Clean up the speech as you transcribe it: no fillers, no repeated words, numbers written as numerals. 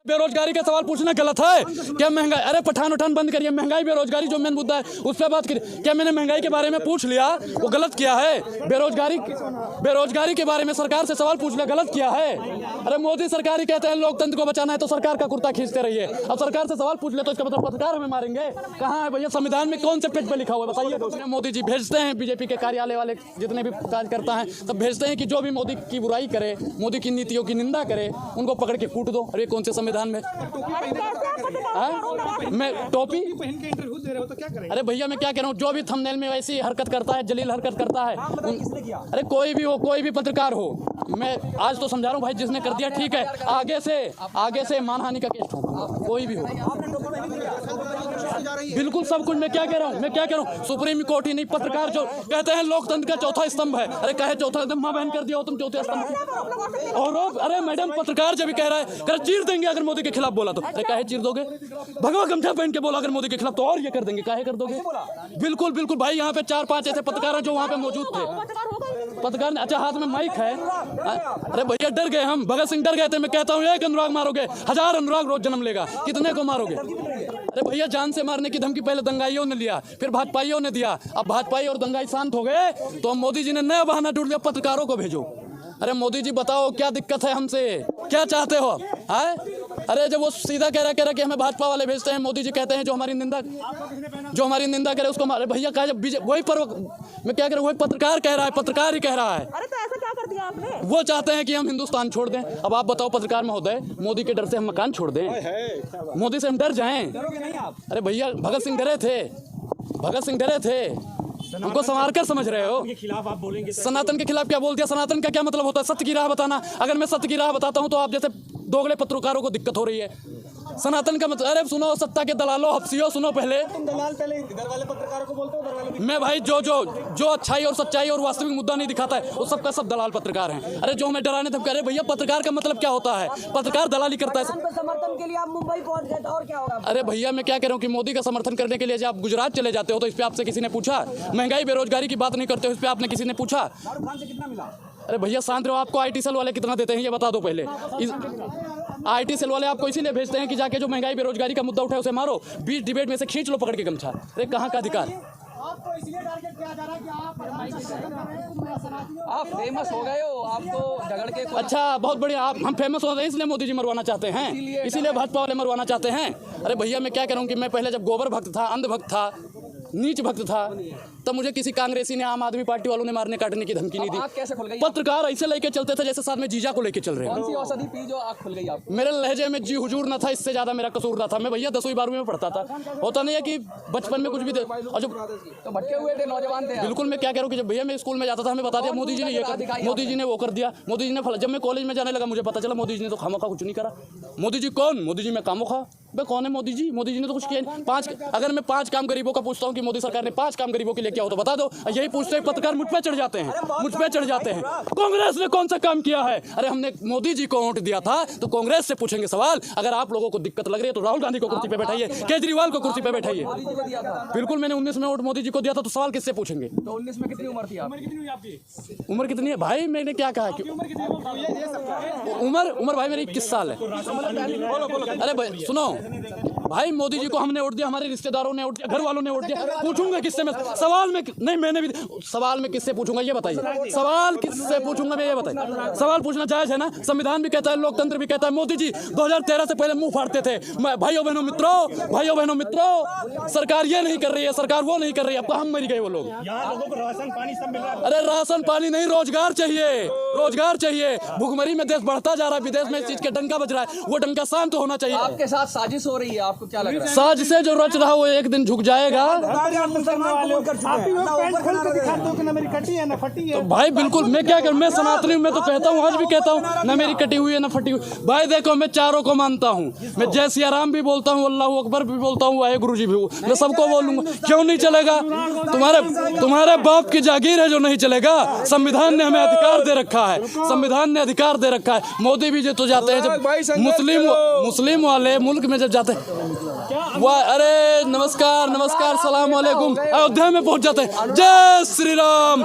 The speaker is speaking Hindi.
बेरोजगारी का सवाल पूछना गलत है क्या? महंगाई, अरे पठान उठान बंद करिए, महंगाई बेरोजगारी जो मेन मुद्दा है उस पर बात करिए। क्या मैंने महंगाई के बारे में पूछ लिया? वो गलत किया है। बेरोजगारी के बारे में सरकार से सवाल पूछ लिया, गलत किया है। अरे मोदी सरकार ही कहते हैं लोकतंत्र को बचाना है तो सरकार का कुर्ता खींचते रहिए। अब सरकार से सवाल पूछ ले तो इसका मतलब पत्रकार हमें मारेंगे? कहाँ है भैया? संविधान में कौन से पेज पे लिखा हुआ है बताइए? मोदी जी भेजते हैं, बीजेपी के कार्यालय वाले जितने भी कार्यकर्ता हैं सब भेजते हैं कि जो भी मोदी की बुराई करे, मोदी की नीतियों की निंदा करे, उनको पकड़ के कूट दो। अरे कौन से संविधान में? मैं टोपी पहन के इंटरव्यू दे रहे हो तो क्या करें? अरे भैया मैं क्या कह रहा हूँ, जो भी थंबनेल में वैसी हरकत करता है, जलील हरकत करता है, अरे कोई भी हो, कोई भी पत्रकार हो, मैं आज तो समझा रहा हूँ भाई, जिसने कर दिया ठीक है, आगे से मानहानि का केस ठोकूंगा, कोई भी हो। बिल्कुल सब कुछ मैं क्या कह रहा हूँ, सुप्रीम कोर्ट ही नहीं, पत्रकार जो कहते हैं लोकतंत्र का चौथा स्तंभ है। अरे कहे चौथा स्तंभ, मां बहन कर दिया हो तुम चौथे स्तंभ। और अरे मैडम पत्रकार जब भी कह रहा है कर चीर देंगे अगर मोदी के खिलाफ बोला तो। अरे काहे चीर दोगे? भगवा गमछा पहन के बोला अगर मोदी के खिलाफ तो और ये कर देंगे, काहे कर दोगे? बिल्कुल बिल्कुल भाई, यहाँ पे 4-5 ऐसे पत्रकार हैं जो वहाँ पे मौजूद थे। पत्रकार ने, अच्छा हाथ में माइक है। अरे भैया डर गए हम, भगत सिंह डर गए थे। मैं कहता हूँ एक अनुराग मारोगे 1000 अनुराग रोज जन्म लेगा, कितने को मारोगे? अरे भैया जान से मारने की धमकी पहले दंगाइयों ने लिया, फिर भाजपाइयों ने दिया। अब भाजपाई और दंगाई शांत हो गए तो मोदी जी ने नया बहाना ढूंढ लिया, पत्रकारों को भेजो। अरे मोदी जी बताओ क्या दिक्कत है हमसे, क्या चाहते हो? अरे जब वो सीधा कह रहा कि हमें भाजपा वाले भेजते हैं, मोदी जी कहते हैं जो हमारी निंदा करे उसको मारे। भैया कहा जब वही पर मैं क्या करूँ, वही पत्रकार कह रहा है, पत्रकार ही कह रहा है। अरे तो ऐसा क्या कर दिया आपने? वो चाहते हैं कि हम हिंदुस्तान छोड़ दें। अब आप बताओ पत्रकार महोदय, मोदी के डर से हम मकान छोड़ दें? मोदी से हम डर जाएं? अरे भैया भगत सिंह डरे थे, हमको संवार कर समझ रहे हो? खिलाफ आप बोलेंगे? सनातन के खिलाफ क्या बोल दिया? सनातन का क्या मतलब होता है? सत्य की राह बताना। अगर मैं सत्य की राह बताता हूं तो आप जैसे दोगले पत्रकारों को दिक्कत हो रही है। सनातन का मतलब, अरे सुनो सत्ता के दलालों, हफ्सियों, सुनो पहले। तुम दलाल पहले इधर वाले पत्रकारों को बोलते हो, उधर वाले मैं भाई जो अच्छाई और सच्चाई और वास्तविक मुद्दा नहीं दिखाता है वो सबका सब दलाल पत्रकार हैं। अरे जो हमें डराने तब कह रहे भैया पत्रकार का मतलब क्या होता है? पत्रकार दलाली करता है। समर्थन के लिए आप मुंबई पहुंच गए तो और क्या होगा? अरे भैया मैं क्या कह रहा हूँ कि मोदी का समर्थन करने के लिए जब आप गुजरात चले जाते हो तो इस पे आपसे किसी ने पूछा? महंगाई बेरोजगारी की बात नहीं करते हो, इस पे आपने किसी ने पूछा? कितना मिला? अरे भैया शांत रहो, आपको IT सेल वाले कितना देते हैं ये बता दो पहले। IT सेल वाले आपको इसीलिए भेजते हैं कि जाके जो महंगाई बेरोजगारी का मुद्दा उठाए उसे मारो, बीच डिबेट में से खींच लो पकड़ के गमछा। अरे कहाँ का अधिकार? आपको इसलिए टारगेट किया जा रहा है कि आप फेमस हो गए हो, आपको झगड़ के। अच्छा बहुत बढ़िया, हम फेमस हो गए इसलिए मोदी जी मरवाना चाहते हैं, इसीलिए भाजपा वाले मरवाना चाहते हैं। अरे भैया मैं क्या कह रहा हूँ कि मैं पहले जब गोबर भक्त था, अंध भक्त था, नीच भक्त था, तब मुझे किसी कांग्रेसी ने, आम आदमी पार्टी वालों ने मारने काटने की धमकी नहीं दी। आँख कैसे खुल गई? पत्रकार ऐसे लेके चलते थे जैसे साथ में जीजा को लेके चल रहे हैं। कौन सी औषधि पी जो आँख खुल गई आपको? मेरे लहजे में जी हुजूर न था, इससे ज्यादा मेरा कसूर न था। मैं भैया 10वीं 12वीं में पढ़ता था, होता नहीं है कि बचपन में कुछ भी और जब तो भटके हुए थे, नौजवान थे। बिल्कुल मैं क्या कह रहा हूँ कि जब भैया मैं स्कूल में जाता था हमें बता दिया मोदी जी ने ये कर दिया, मोदी जी ने वो कर दिया, मोदी जी ने फला। जब मैं कॉलेज में जाने लगा मुझे पता चला मोदी जी ने तो खामोखा कुछ नहीं करा। मोदी जी कौन? मोदी जी मैं खामोखा। बे कौन है मोदी जी? मोदी जी ने तो कुछ किया नहीं। अगर मैं 5 काम गरीबों का पूछता हूँ कि मोदी सरकार ने 5 काम गरीबों के लिए किया हो तो बता दो, यही पूछते पत्रकार मुझ पे चढ़ जाते हैं। कांग्रेस ने कौन सा काम किया है? अरे हमने मोदी जी को वोट दिया था तो कांग्रेस से पूछेंगे सवाल। अगर आप लोगों को दिक्कत लग रही है तो राहुल गांधी को कुर्सी पे बैठाइए, केजरीवाल को कुर्सी पे बैठाइए। बिल्कुल मैंने 19 में वोट मोदी जी को दिया था तो सवाल किससे पूछेंगे? तो 19 में कितनी उम्र थी आप? उम्र कितनी है भाई? मैंने क्या कहा कि उम्र भाई मेरी 21 साल है। अरे भाई सुनो भाई, मोदी जी को हमने वोट दिया, हमारे रिश्तेदारों ने वोट दिया, घर वालों ने वोट दिया। पूछूंगा किससे? मैं सवाल में नहीं, मैंने भी सवाल में किससे पूछूंगा ये बताइए? सवाल किससे पूछूंगा मैं ये बताइए? सवाल पूछना जायज है ना? संविधान भी कहता है, लोकतंत्र भी कहता है। मोदी जी 2013 से पहले मुंह फाड़ते थे। भाइयों बहनों मित्रों, सरकार ये नहीं कर रही है, सरकार वो नहीं कर रही है। अब कहाँ मर गए वो लोग? लोगों को राशन पानी सब मिल रहा है। अरे राशन पानी नहीं, रोजगार चाहिए। भुखमरी में देश बढ़ता जा रहा है, विदेश में इस चीज का डंका बज रहा है, वो डंका शांत होना चाहिए। आपके साथ साजिश हो रही है, आपको क्या लग रहा है? साजिशें जो रच रहा वो एक दिन झुक जाएगा। तो भाई बिल्कुल मैं क्या करूं, मैं सनातनी हूं, मैं तो कहता हूं, आज भी कहता हूं ना मेरी कटी हुई है ना फटी हुई। भाई देखो मैं चारों को मानता हूं, मैं जय सिया राम भी बोलता हूं, अल्लाह अकबर भी बोलता हूं, वाहेगुरु जी भी, मैं सबको बोलूंगा। क्यों नहीं चलेगा? तुम्हारे बाप की जागीर है जो नहीं चलेगा। संविधान ने हमें अधिकार दे रखा है, संविधान ने अधिकार दे रखा है। मोदी भी तो जाते हैं जब मुस्लिम वाले मुल्क में जब जाते हैं वाह, अरे नमस्कार सलाम वालेकुम, अयोध्या में पहुंच जाते हैं, जय श्री राम।